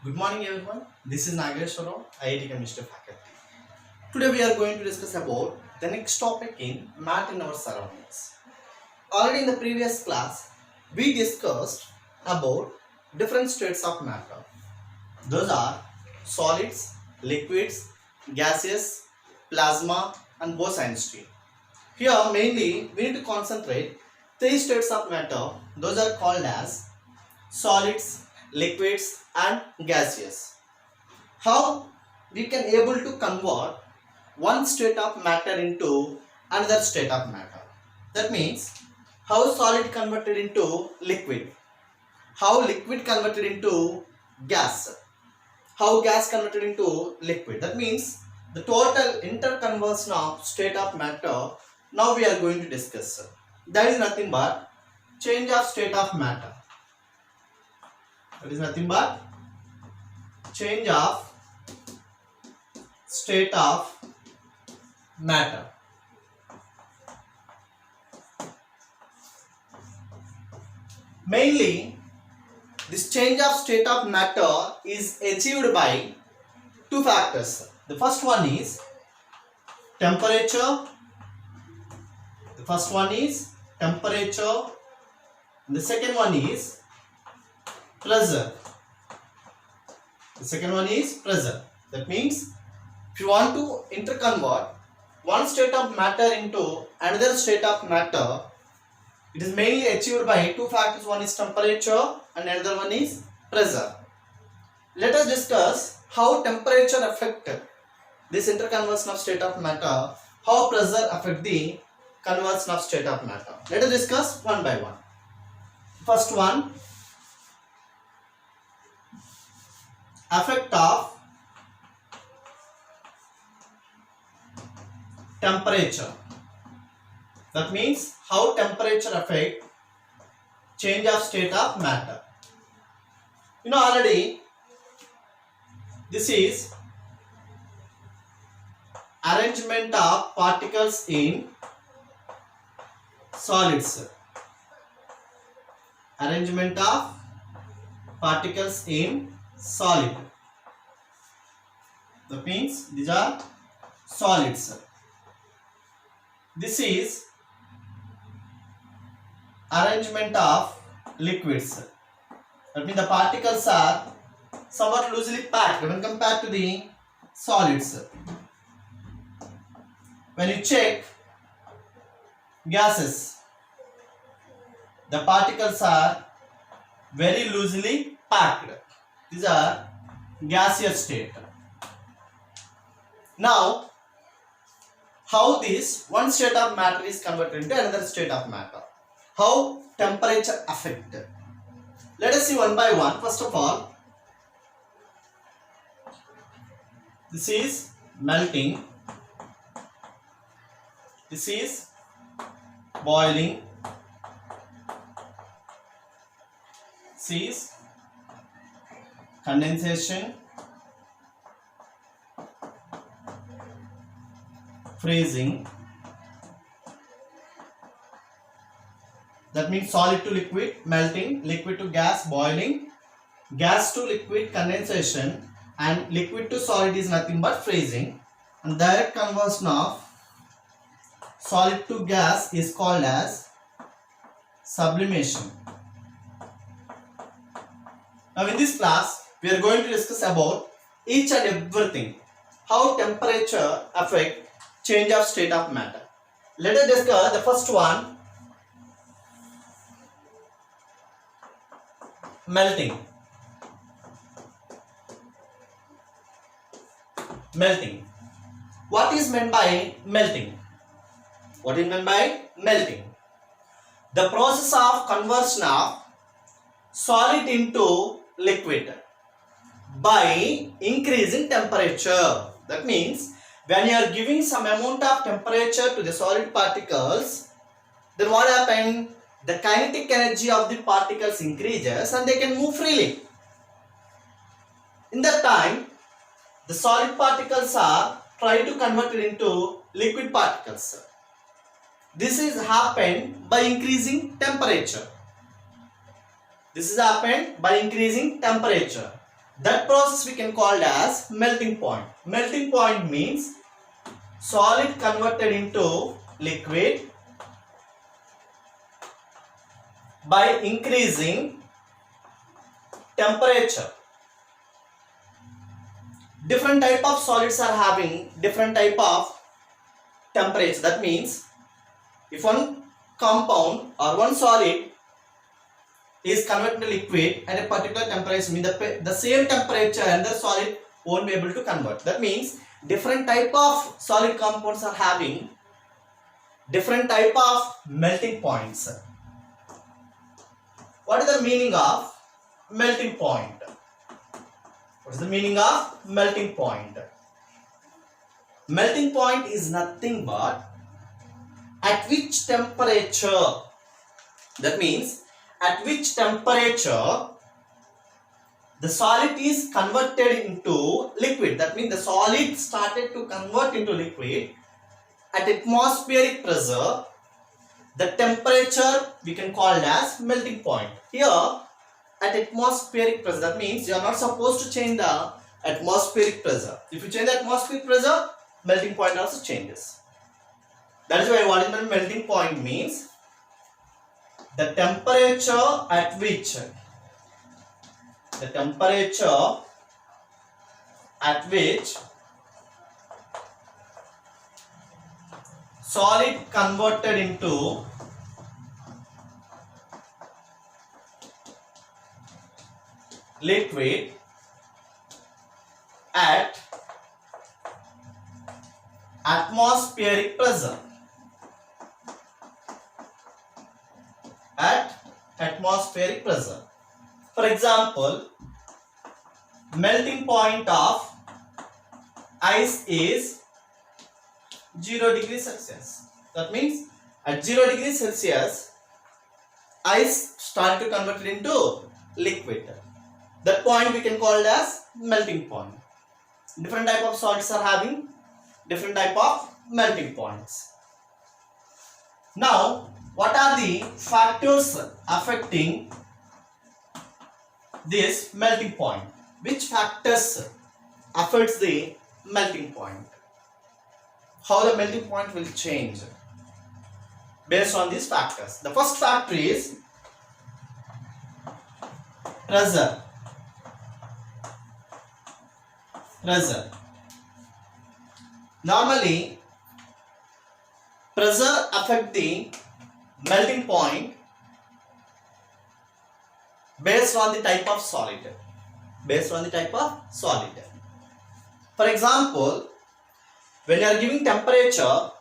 Good morning everyone. This is Nageshwar Rao, IIT Chemistry faculty. Today we are going to discuss about the next topic in matter in our surroundings. Already in the previous class, we discussed about different states of matter. Those are solids, liquids, gaseous, plasma and Bose-Einstein state. Here mainly we need to concentrate three states of matter. Those are called as solids, liquids and gaseous. How we can able to convert one state of matter into another state of matter. That means how solid converted into liquid, how liquid converted into gas, how gas converted into liquid. That means the total interconversion of state of matter now we are going to discuss. That is nothing but change of state of matter. That is nothing but change of state of matter. Mainly, this change of state of matter is achieved by two factors. The first one is temperature. The first one is temperature. The second one is pressure. The second one is pressure. That means if you want to interconvert one state of matter into another state of matter, it is mainly achieved by two factors. One is temperature and another one is pressure. Let us discuss how temperature affect this interconversion of state of matter, how pressure affect the conversion of state of matter. Let us discuss one by one. First one, effect of temperature. That means how temperature affect change of state of matter. You know already this is arrangement of particles in solids. Arrangement of particles in solid. That means these are solids. This is arrangement of liquids. That means the particles are somewhat loosely packed when compared to the solids. When you check gases, the particles are very loosely packed. These are gaseous state. Now, how this one state of matter is converted into another state of matter? How temperature affect? Let us see one by one. First of all, this is melting. This is boiling. This is condensation, freezing. That means solid to liquid, melting, liquid to gas, boiling, gas to liquid, condensation, and liquid to solid is nothing but freezing. And direct conversion of solid to gas is called as sublimation. Now in this class, we are going to discuss about each and everything. How temperature affect change of state of matter. Let us discuss the first one, melting. Melting. What is meant by melting? What is meant by melting? The process of conversion of solid into liquid by increasing temperature. That means when you are giving some amount of temperature to the solid particles, then what happens? The kinetic energy of the particles increases and they can move freely. In that time, the solid particles are trying to convert it into liquid particles. This is happened by increasing temperature. This is happened by increasing temperature. That process we can call as melting point. Melting point means solid converted into liquid by increasing temperature. Different type of solids are having different type of temperature. That means if one compound or one solid is converted to liquid at a particular temperature, means the same temperature and the solid won't be able to convert. That means different type of solid compounds are having different type of melting points. What is the meaning of melting point? What is the meaning of melting point? Melting point is nothing but at which temperature, that means at which temperature the solid is converted into liquid. That means the solid started to convert into liquid at atmospheric pressure. The temperature we can call as melting point. Here at atmospheric pressure, that means you are not supposed to change the atmospheric pressure. If you change the atmospheric pressure, melting point also changes. That is why what is the melting point means the temperature at which solid converted into liquid at atmospheric pressure. At atmospheric pressure. For example, melting point of ice is 0 degrees Celsius. That means at 0 degrees Celsius, ice started to convert it into liquid. That point we can call it as melting point. Different type of solids are having different type of melting points. Now, what are the factors affecting this melting point? Which factors affects the melting point? How the melting point will change based on these factors. The first factor is pressure. Normally, pressure affect the melting point based on the type of solid. For example, when you are giving temperature,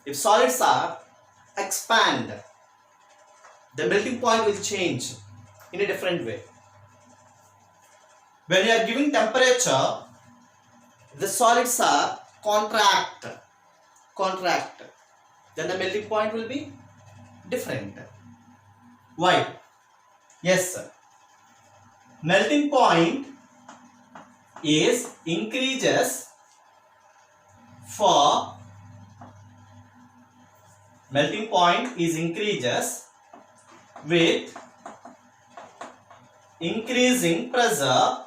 if solids are expand, the melting point will change in a different way. When you are giving temperature, the solids are contract, then the melting point will be different. Why? Yes, sir. Melting point is increases with increasing pressure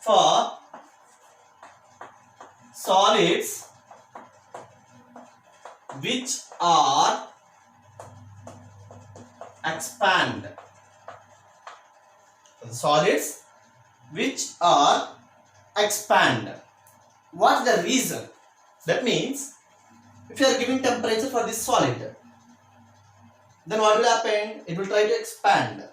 for solids which are expand. What is the reason? That means if you are giving temperature for this solid, then what will happen? It will try to expand.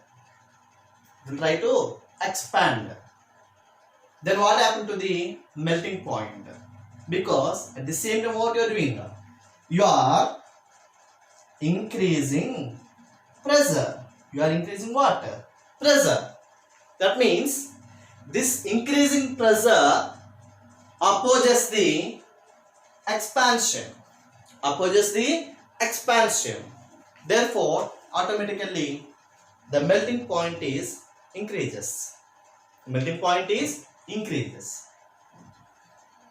Then what happened to the melting point? Because at the same time what you are doing? You are increasing pressure. You are increasing what? Pressure. That means this increasing pressure opposes the expansion. Therefore, automatically the melting point is increases.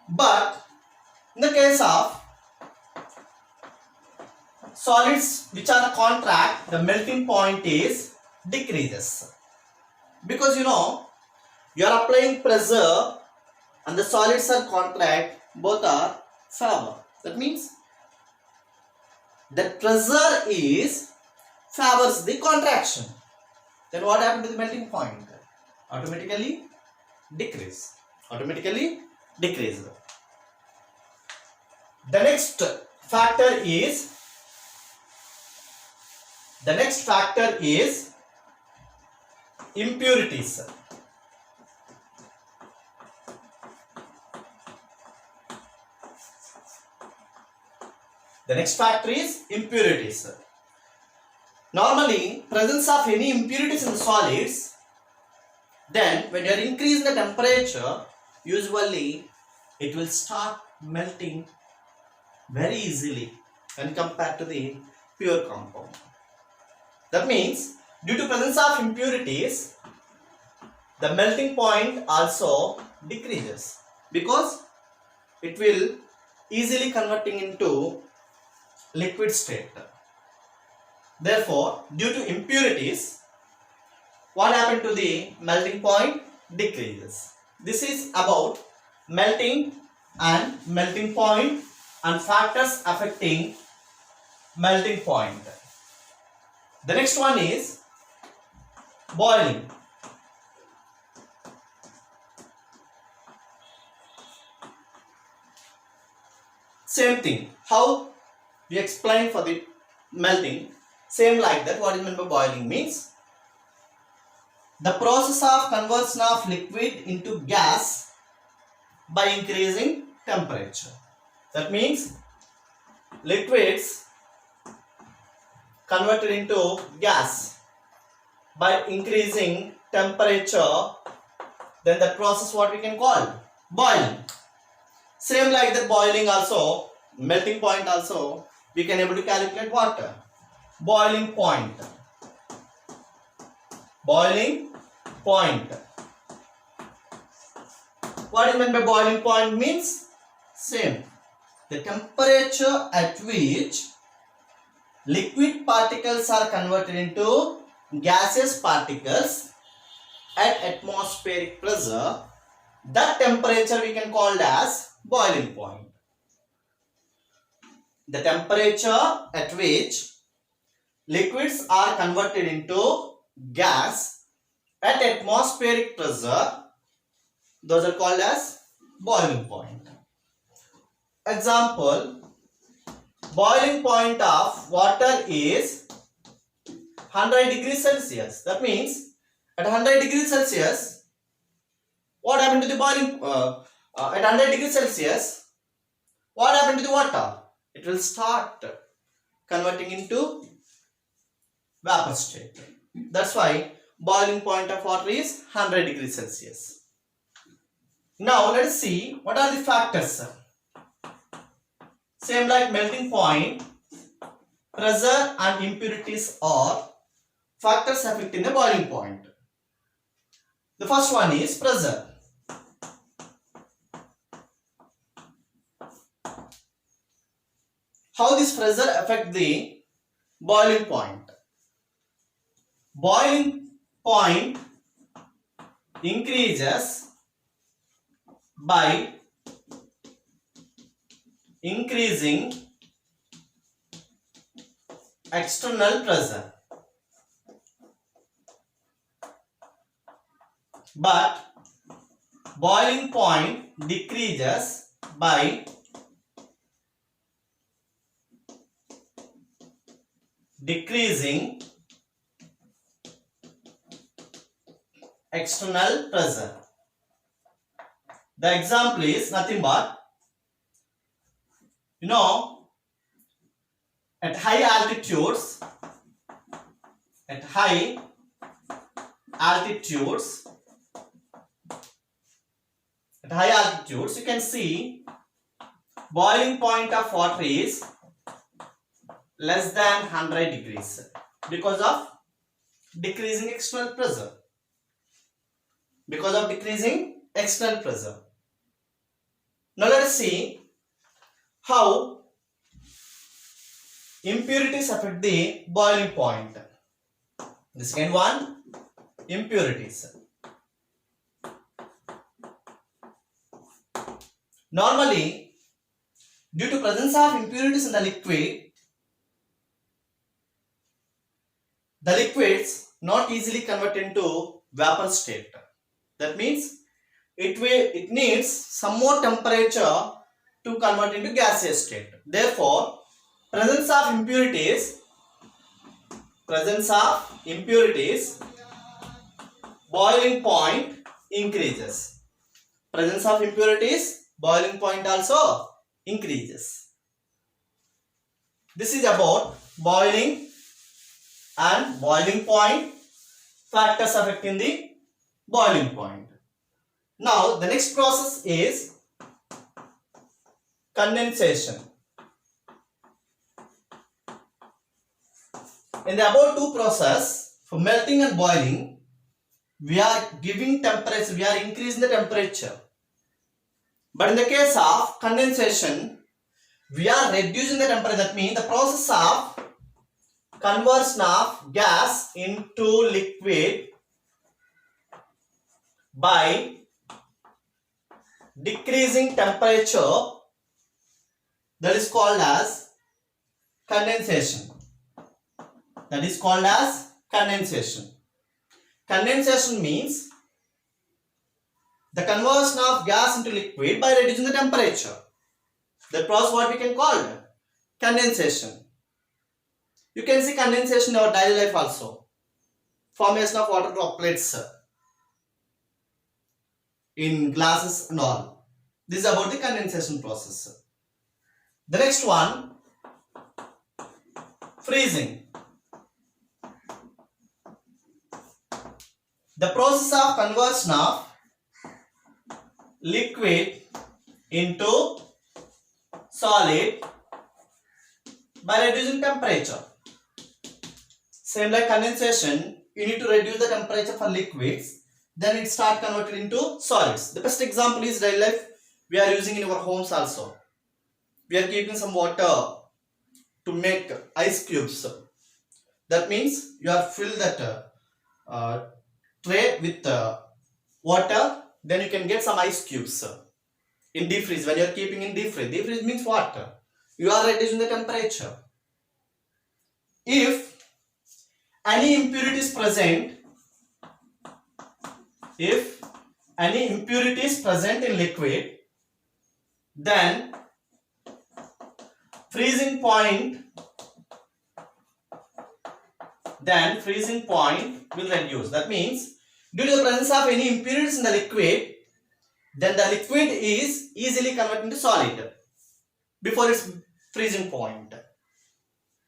But in the case of solids which are contract, the melting point is decreases. Because you know, you are applying pressure and the solids are contract, both are favor. That means that pressure is favors the contraction. Then what happened to the melting point? Automatically decrease. Automatically decrease. The next factor is impurities. The next factor is impurities. Normally, presence of any impurities in the solids, then when you are increasing the temperature, usually it will start melting very easily when compared to the pure compound. That means due to presence of impurities, the melting point also decreases because it will easily converting into liquid state. Therefore, due to impurities, what happened to the melting point? Decreases. This is about melting and melting point and factors affecting melting point. The next one is boiling. Same thing. How we explain for the melting, same like that. What is meant by boiling means the process of conversion of liquid into gas by increasing temperature. That means liquids converted into gas by increasing temperature, then that process what we can call boiling. Same like that, boiling also, melting point also, we can able to calculate what? Boiling point. Boiling point. What is meant by boiling point means? Same. The temperature at which liquid particles are converted into gaseous particles at atmospheric pressure, that temperature we can call as boiling point. The temperature at which liquids are converted into gas at atmospheric pressure, those are called as boiling point. Example, boiling point of water is 100 degrees Celsius. That means at 100 degrees Celsius, what happened to the boiling? At 100 degrees Celsius, what happened to the water? It will start converting into vapor state. That's why boiling point of water is 100 degrees Celsius. Now let us see what are the factors. Same like melting point, pressure and impurities are factors affecting the boiling point. The first one is pressure. How this pressure affect the boiling point? Boiling point increases by increasing external pressure, but boiling point decreases by decreasing external pressure. The example is nothing but, you know, at high altitudes, you can see boiling point of water is less than 100 degrees because of decreasing external pressure. Now let us see how impurities affect the boiling point. The second one, impurities. Normally, due to presence of impurities in the liquids not easily convert into vapor state. That means it needs some more temperature to convert into gaseous state. Therefore, presence of impurities, boiling point increases. Presence of impurities, boiling point also increases. This is about boiling and boiling point, factors affecting the boiling point. Now the next process is condensation. In the above two process, for melting and boiling, we are giving temperature, we are increasing the temperature. But in the case of condensation, we are reducing the temperature. That means the process of conversion of gas into liquid by decreasing temperature, that is called as condensation. That is called as condensation. Condensation means the conversion of gas into liquid by reducing the temperature. That process what we can call condensation. You can see condensation in our daily life also. Formation of water droplets in glasses and all. This is about the condensation process. The next one, freezing. The process of conversion of liquid into solid by reducing temperature. Same like condensation, you need to reduce the temperature for liquids, then it start converted into solids. The best example is daily life we are using in our homes also. We are keeping some water to make ice cubes. That means you are fill that tray with water, then you can get some ice cubes in deep freeze. When you are keeping in deep freeze, deep freeze means water. You are reducing the temperature. If any impurities present, in liquid, then freezing point will reduce. That means due to the presence of any impurities in the liquid, then the liquid is easily converted into solid before its freezing point.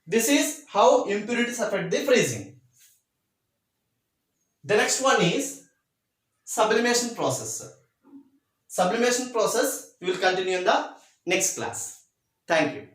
This is how impurities affect the freezing. The next one is sublimation process. Sublimation process we will continue in the next class. Thank you.